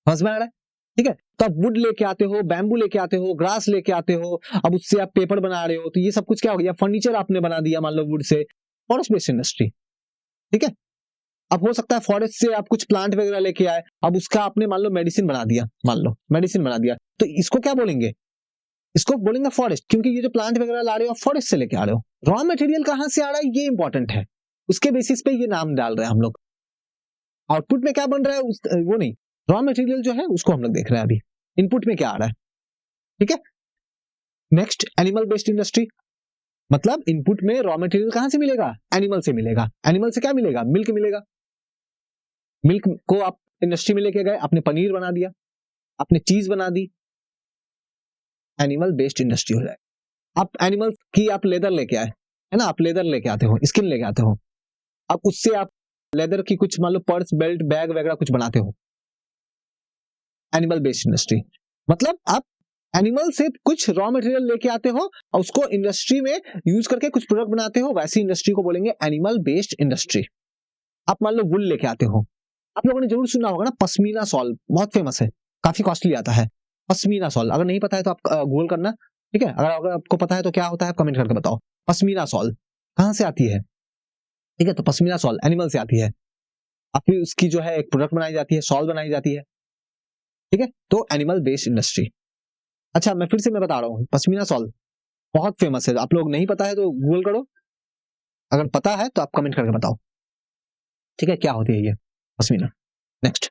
S1: समझ में आ रहा है। ठीक है, तो आप वुड लेके आते हो, बैम्बू लेके आते हो, ग्रास लेके आते हो, अब उससे आप पेपर बना रहे हो, तो ये सब कुछ क्या हो गया, फर्नीचर आपने बना दिया मान लो वुड से, फॉरेस्ट बेस्ड इंडस्ट्री। ठीक है, अब हो सकता है फॉरेस्ट से आप कुछ प्लांट वगैरह लेके आए, अब उसका आपने मान लो मेडिसिन बना दिया, मान लो मेडिसिन बना दिया, तो इसको क्या बोलेंगे, इसको बोलेंगे फॉरेस्ट, क्योंकि ये जो प्लांट वगैरह ला रहे हो आप फॉरेस्ट से लेके आ रहे हो। रॉ मटेरियल कहां से आ रहा है ये इंपॉर्टेंट है, उसके बेसिस पे ये नाम डाल रहे हैं हम लोग। आउटपुट में क्या बन रहा है वो नहीं, रॉ मटेरियल जो है उसको हम लोग देख रहे हैं अभी, इनपुट में क्या आ रहा है। ठीक है, नेक्स्ट, एनिमल बेस्ड इंडस्ट्री, मतलब इनपुट में रॉ मटेरियल कहां से मिलेगा, एनिमल से मिलेगा। एनिमल से क्या मिलेगा, मिल्क मिलेगा। मिल्क को आप इंडस्ट्री में लेके गए, आपने पनीर बना दिया, आपने चीज बना दी, एनिमल बेस्ड इंडस्ट्री हो जाए। आप एनिमल की आप लेदर लेके आए, है ना, आप लेदर लेके आते हो, स्किन लेके आते हो, अब उससे आप लेदर की कुछ मान लो पर्स, बेल्ट, बैग वगैरह कुछ बनाते हो, एनिमल बेस्ड इंडस्ट्री। मतलब आप एनिमल से कुछ रॉ मटेरियल लेके आते हो और उसको इंडस्ट्री में यूज करके कुछ प्रोडक्ट बनाते हो, वैसी इंडस्ट्री को बोलेंगे एनिमल बेस्ड इंडस्ट्री। आप मान लो वुल लेके आते हो, आप लोगों ने जरूर सुना होगा ना पश्मीना सॉल, बहुत फेमस है, काफी कॉस्टली आता है पश्मीना सॉल। अगर नहीं पता है तो आप गूगल करना। ठीक है, अगर आपको पता है तो क्या होता है आप कमेंट करके बताओ। पश्मीना सॉल कहां से आती है, ठीक है, तो पश्मीना सॉल एनिमल से आती है, अब फिर उसकी जो है एक प्रोडक्ट बनाई जाती है, सॉल बनाई जाती है। ठीक है, तो एनिमल बेस्ड इंडस्ट्री। अच्छा, मैं फिर से मैं बता रहा हूँ, पश्मीना सॉल बहुत फेमस है, आप लोग नहीं पता है तो गूगल करो, अगर पता है तो आप कमेंट करके बताओ। ठीक है, क्या होती है ये पश्मीना। नेक्स्ट,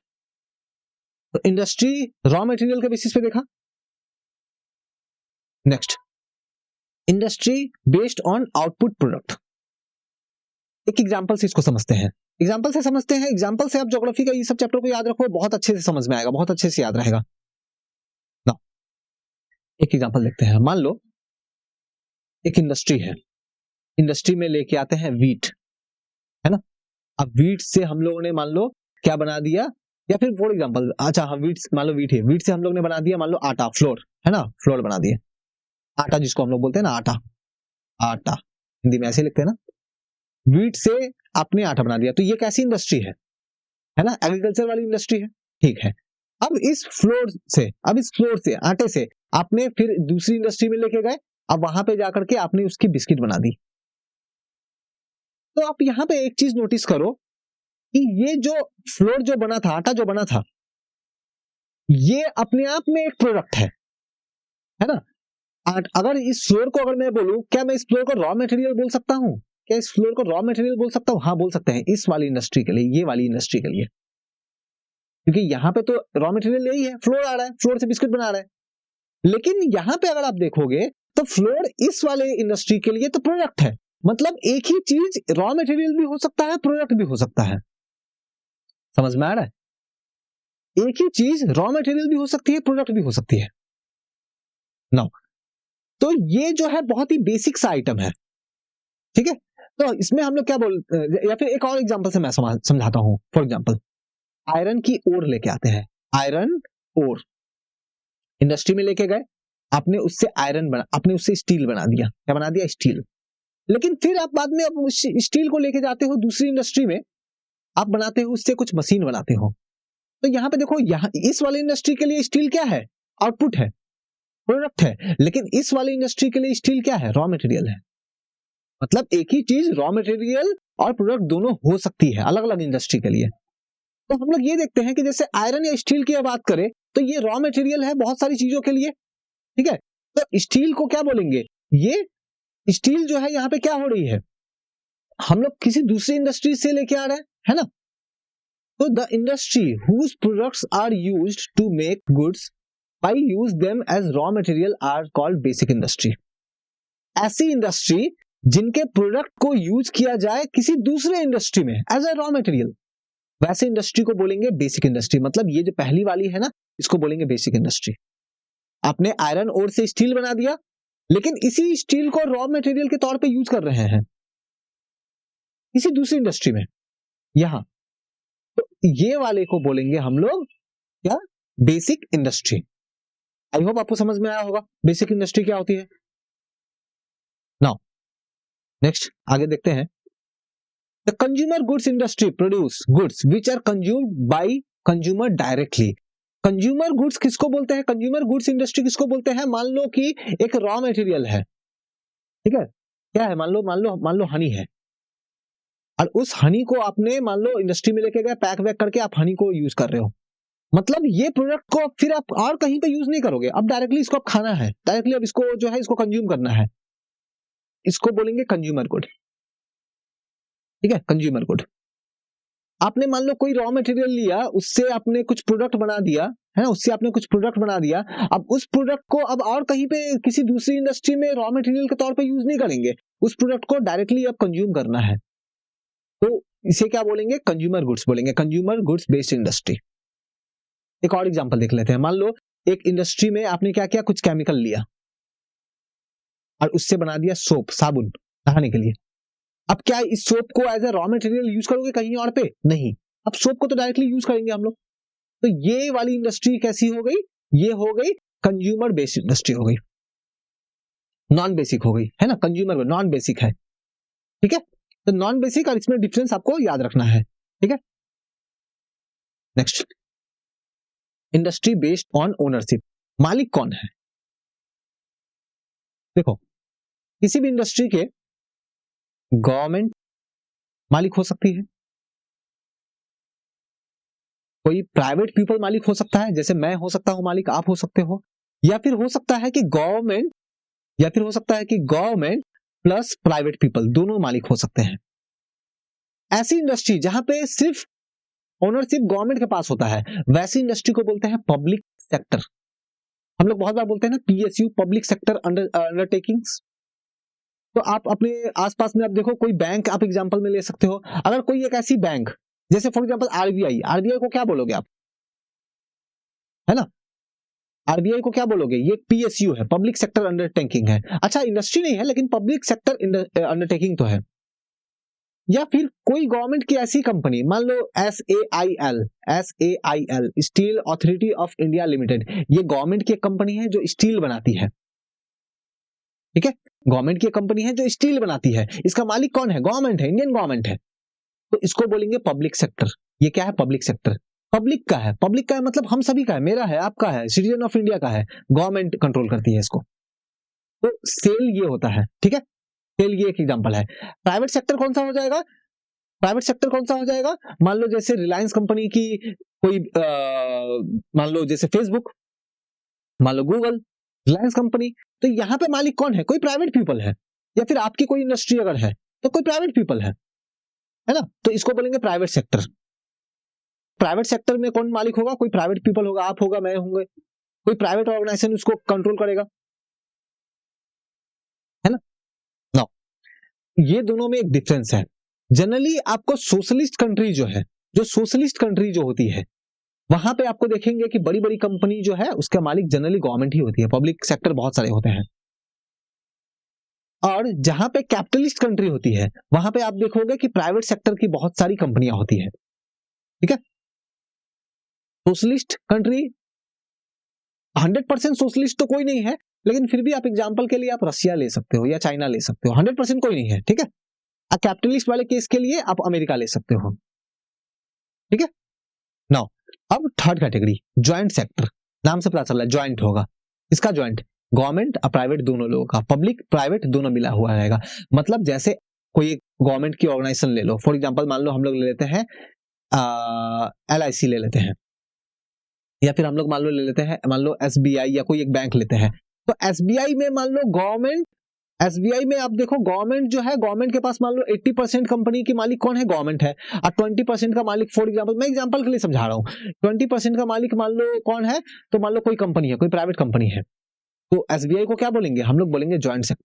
S1: तो इंडस्ट्री रॉ मटेरियल के बेसिस पे देखा। Next, industry based on output product. एक एग्जांपल से इसको समझते हैं, एग्जांपल से समझते हैं, एग्जांपल से आप ज्योग्राफी का ये सब चैप्टर को याद रखो, बहुत अच्छे से समझ में आएगा, बहुत अच्छे से याद रहेगा ना। एक एग्जांपल देखते हैं, मान लो एक इंडस्ट्री है, इंडस्ट्री में लेके आते हैं वीट, है ना। अब वीट से हम लोगों ने मान लो क्या बना दिया, या फिर फॉर एग्जांपल अच्छा हम वीट, मान लो वीट है, वीट से हम लोग ने बना दिया मान लो आटा, फ्लोर है ना, फ्लोर बना दिए, आटा जिसको हम लोग बोलते हैं ना आटा, आटा हिंदी में ऐसे लिखते हैं ना, वीट से आपने आटा बना दिया, तो ये कैसी इंडस्ट्री है ना, एग्रीकल्चर वाली इंडस्ट्री है, ठीक है। अब इस फ्लोर से आटे से आपने फिर दूसरी इंडस्ट्री में लेके गए, अब वहां पे जाकर के आपने उसकी बिस्किट बना दी। तो आप यहाँ पे एक चीज नोटिस करो कि ये जो फ्लोर जो बना था, आटा जो बना था, ये अपने आप में एक प्रोडक्ट है ना। अगर इस फ्लोर को अगर मैं बोलूं, क्या मैं इस फ्लोर को रॉ मटेरियल बोल सकता हूं? क्या इस फ्लोर को रॉ मटेरियल बोल सकता हूं? हाँ बोल सकते हैं, इस वाली इंडस्ट्री के लिए, ये वाली इंडस्ट्री के लिए, क्योंकि यहाँ पे तो रॉ मटेरियल यही है, फ्लोर आ रहा है, फ्लोर से बिस्किट बना रहा है। लेकिन यहाँ पे अगर आप देखोगे तो फ्लोर इस वाले इंडस्ट्री के लिए तो प्रोडक्ट है, मतलब एक ही चीज रॉ मटेरियल भी हो सकता है, प्रोडक्ट भी हो सकता है। समझ में आ रहा है? एक ही चीज रॉ मटेरियल भी हो सकती है, प्रोडक्ट भी हो सकती है। नाउ तो ये जो है बहुत ही बेसिक सा आइटम है, ठीक है। तो इसमें हम लोग क्या या फिर एक और एग्जांपल से मैं समझाता हूं। फॉर एग्जांपल आयरन की ओर लेके आते हैं, आयरन ओर इंडस्ट्री में लेके गए, आपने उससे आपने उससे स्टील बना दिया, क्या बना दिया? स्टील। लेकिन फिर आप बाद में उस स्टील को लेके जाते हो दूसरी इंडस्ट्री में, आप बनाते हो उससे कुछ मशीन बनाते हो। तो यहाँ पे देखो, यहाँ इस वाली इंडस्ट्री के लिए स्टील क्या है? आउटपुट है, प्रोडक्ट है। लेकिन इस वाली इंडस्ट्री के लिए स्टील क्या है? रॉ मटेरियल है। मतलब एक ही चीज रॉ मटेरियल और प्रोडक्ट दोनों हो सकती है अलग अलग इंडस्ट्री के लिए। तो हम लोग ये देखते हैं कि जैसे आयरन या स्टील की बात करें तो ये रॉ मटेरियल है बहुत सारी चीजों के लिए, ठीक है। तो स्टील को क्या बोलेंगे? ये स्टील जो है यहाँ पे क्या हो रही है, हम लोग किसी दूसरी इंडस्ट्री से लेके आ रहे हैं, है ना। तो the industry whose products are used to make goods by use them as raw material are called basic industry. ऐसी इंडस्ट्री जिनके प्रोडक्ट को यूज किया जाए किसी दूसरे इंडस्ट्री में एज ए रॉ मटेरियल, वैसे इंडस्ट्री को बोलेंगे बेसिक इंडस्ट्री। मतलब ये जो पहली वाली है ना, इसको बोलेंगे बेसिक इंडस्ट्री। आपने आयरन ओर से स्टील बना दिया, लेकिन इसी स्टील को रॉ मटेरियल के तौर पे यूज कर रहे हैं किसी दूसरी इंडस्ट्री में यहां, तो ये वाले को बोलेंगे हम लोग क्या? Basic industry. आई होप आपको समझ में आया होगा बेसिक इंडस्ट्री क्या होती है। नाउ नेक्स्ट आगे देखते हैं। The consumer goods industry produce goods which are consumed by consumer directly. Consumer goods किसको बोलते हैं? कंज्यूमर गुड्स इंडस्ट्री किसको बोलते हैं? मान लो कि एक रॉ मटेरियल है, ठीक है, क्या है? मान लो हनी है, और उस हनी को आपने मान लो इंडस्ट्री में लेके गए, पैक वैक करके आप हनी को यूज कर रहे हो। मतलब ये प्रोडक्ट को फिर आप और कहीं पे यूज नहीं करोगे, अब डायरेक्टली इसको आप खाना है, डायरेक्टली अब इसको जो है इसको कंज्यूम करना है, इसको बोलेंगे कंज्यूमर गुड, ठीक है, कंज्यूमर गुड। आपने मान लो कोई रॉ मटेरियल लिया, उससे आपने कुछ प्रोडक्ट बना दिया, है ना, उससे आपने कुछ प्रोडक्ट बना दिया, अब उस प्रोडक्ट को अब और कहीं पे किसी दूसरी इंडस्ट्री में रॉ मटेरियल के तौर पे यूज नहीं करेंगे, उस प्रोडक्ट को डायरेक्टली अब कंज्यूम करना है, तो इसे क्या बोलेंगे? कंज्यूमर गुड्स बोलेंगे, कंज्यूमर गुड्स बेस्ड इंडस्ट्री। एक और एग्जांपल देख लेते हैं। मान लो एक इंडस्ट्री में आपने क्या किया, कुछ केमिकल लिया और उससे बना दिया सोप, साबुन नहाने के लिए। अब क्या इस सोप को as a raw material use करोगे कहीं और पे? नहीं, अब सोप को तो डायरेक्टली यूज करेंगे हम लोग। तो ये वाली इंडस्ट्री कैसी हो गई? ये हो गई कंज्यूमर बेस्ड इंडस्ट्री हो गई, नॉन बेसिक हो गई, है ना। कंज्यूमर नॉन बेसिक है, ठीक है। तो नॉन बेसिक और इसमें डिफरेंस आपको याद रखना है, ठीक है। Next, industry based on ownership. मालिक कौन है? देखो, किसी भी इंडस्ट्री के गवर्नमेंट मालिक हो सकती है, कोई प्राइवेट पीपल मालिक हो सकता है, जैसे मैं हो सकता हूं मालिक, आप हो सकते हो, या फिर हो सकता है कि गवर्नमेंट, या फिर हो सकता है कि गवर्नमेंट प्लस प्राइवेट पीपल दोनों मालिक हो सकते हैं। ऐसी इंडस्ट्री जहां पे सिर्फ ओनरशिप गवर्नमेंट के पास होता है, वैसी इंडस्ट्री को बोलते हैं पब्लिक सेक्टर। हम लोग बहुत बार बोलते हैं ना पीएसयू, पब्लिक सेक्टर अंडरटेकिंग्स। तो आप अपने आसपास में आप देखो, कोई बैंक आप एग्जांपल में ले सकते हो। अगर कोई एक ऐसी बैंक, जैसे फॉर एग्जांपल आरबीआई, आरबीआई को क्या बोलोगे आप? है ना, आरबीआई को क्या बोलोगे? ये पीएसयू है, पब्लिक सेक्टर अंडरटेकिंग है। अच्छा, इंडस्ट्री नहीं है लेकिन पब्लिक सेक्टर अंडरटेकिंग तो है। या फिर कोई गवर्नमेंट की ऐसी कंपनी, मान लो SAIL, steel authority of India limited, ये गवर्नमेंट की एक कंपनी है जो स्टील बनाती है, ठीक है, गवर्नमेंट की कंपनी है जो स्टील बनाती है, इसका मालिक कौन है? गवर्नमेंट है, इंडियन गवर्नमेंट है, तो इसको बोलेंगे पब्लिक सेक्टर। ये क्या है? Public sector. पब्लिक का है, पब्लिक का है मतलब हम सभी का है, मेरा है, आपका है, सिटीजन ऑफ इंडिया का है, गवर्नमेंट कंट्रोल करती है इसको। तो सेल ये होता है, ठीक है, सेल ये एक एग्जांपल है। प्राइवेट सेक्टर कौन सा हो जाएगा? प्राइवेट सेक्टर कौन सा हो जाएगा? मान लो जैसे रिलायंस कंपनी की कोई मान लो जैसे फेसबुक, मान लो गूगल, रिलायंस कंपनी, तो यहां पे मालिक कौन है? कोई प्राइवेट पीपल है, या फिर आपकी कोई इंडस्ट्री अगर है तो कोई प्राइवेट पीपल है ना, तो इसको बोलेंगे प्राइवेट सेक्टर। प्राइवेट सेक्टर में कौन मालिक होगा? कोई प्राइवेट पीपल होगा, आप होगा, मैं होंगे, कोई प्राइवेट ऑर्गेनाइजेशन उसको कंट्रोल करेगा, है ना। नाउ ये दोनों में एक डिफरेंस है। जनरली आपको सोशलिस्ट कंट्री जो है, जो सोशलिस्ट कंट्री जो होती है, वहां पे आपको देखेंगे कि बड़ी बड़ी कंपनी जो है उसका मालिक जनरली गवर्नमेंट ही होती है, पब्लिक सेक्टर बहुत सारे होते हैं। और जहां पे कैपिटलिस्ट कंट्री होती है वहां पे आप देखोगे कि प्राइवेट सेक्टर की बहुत सारी कंपनियां होती है, ठीक है। सोशलिस्ट कंट्री 100% सोशलिस्ट तो कोई नहीं है, लेकिन फिर भी आप एग्जांपल के लिए आप रशिया ले सकते हो या चाइना ले सकते हो, 100% कोई नहीं है, ठीक है। कैपिटलिस्ट वाले केस के लिए आप अमेरिका ले सकते हो, ठीक है। नाउ अब थर्ड कैटेगरी, ज्वाइंट सेक्टर। नाम से पता चल रहा है ज्वाइंट होगा, इसका ज्वाइंट गवर्नमेंट और प्राइवेट दोनों लोगों का, पब्लिक प्राइवेट दोनों मिला हुआ रहेगा। मतलब जैसे कोई एक गवर्नमेंट की ऑर्गेनाइजेशन ले लो, फॉर एग्जांपल मान लो हम लोग ले लेते हैं LIC ले लेते हैं, या फिर हम लोग मान लो ले लेते हैं, मान लो SBI या कोई एक बैंक लेते हैं। तो SBI में मान लो गवर्नमेंट, SBI में आप देखो गवर्नमेंट जो है, गवर्नमेंट के पास मान लो 80% कंपनी की मालिक कौन है? गवर्नमेंट है। और 20% का मालिक, फॉर एग्जांपल मैं एग्जांपल के लिए समझा रहा हूं, 20% का मालिक मान लो कौन है? तो मान लो कोई कंपनी है, कोई प्राइवेट कंपनी है, तो SBI को क्या बोलेंगे? हम लोग बोलेंगे ज्वाइंट सेक्टर,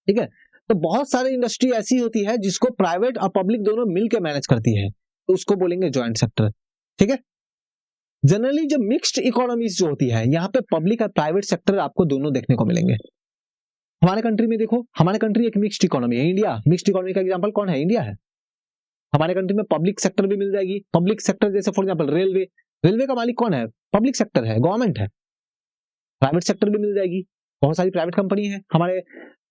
S1: ठीक है। तो बहुत सारी इंडस्ट्री ऐसी होती है जिसको प्राइवेट और पब्लिक दोनों मिलकर मैनेज करती है, तो उसको बोलेंगे ज्वाइंट सेक्टर, ठीक है। जनरली जो मिक्स्ड इकोनॉमीज जो होती है, यहाँ पे पब्लिक और प्राइवेट सेक्टर आपको दोनों देखने को मिलेंगे। हमारे कंट्री में देखो, हमारे कंट्री एक मिक्स्ड इकोनॉमी है, इंडिया मिक्स्ड इकोनॉमी का एग्जांपल कौन है? इंडिया है। हमारे कंट्री में पब्लिक सेक्टर भी मिल जाएगी, पब्लिक सेक्टर जैसे फॉर एग्जांपल रेलवे, रेलवे का मालिक कौन है? पब्लिक सेक्टर है, गवर्नमेंट है। प्राइवेट सेक्टर भी मिल जाएगी, बहुत सारी प्राइवेट कंपनी है हमारे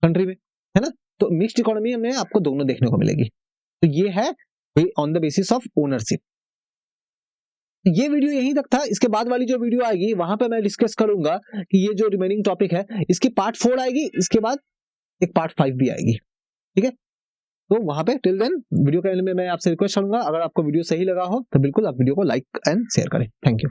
S1: कंट्री में, है ना। तो मिक्स्ड इकोनॉमी में आपको दोनों देखने को मिलेगी। तो ये है on the basis of ownership. ये वीडियो यहीं तक था, इसके बाद वाली जो वीडियो आएगी वहां पे मैं डिस्कस करूंगा कि ये जो रिमेनिंग टॉपिक है इसकी पार्ट 4 आएगी, इसके बाद एक पार्ट 5 भी आएगी, ठीक है। तो वहां पे टिल देन वीडियो के एंड में मैं आपसे रिक्वेस्ट करूंगा, अगर आपको वीडियो सही लगा हो तो बिल्कुल आप वीडियो को लाइक एंड शेयर करें। Thank you.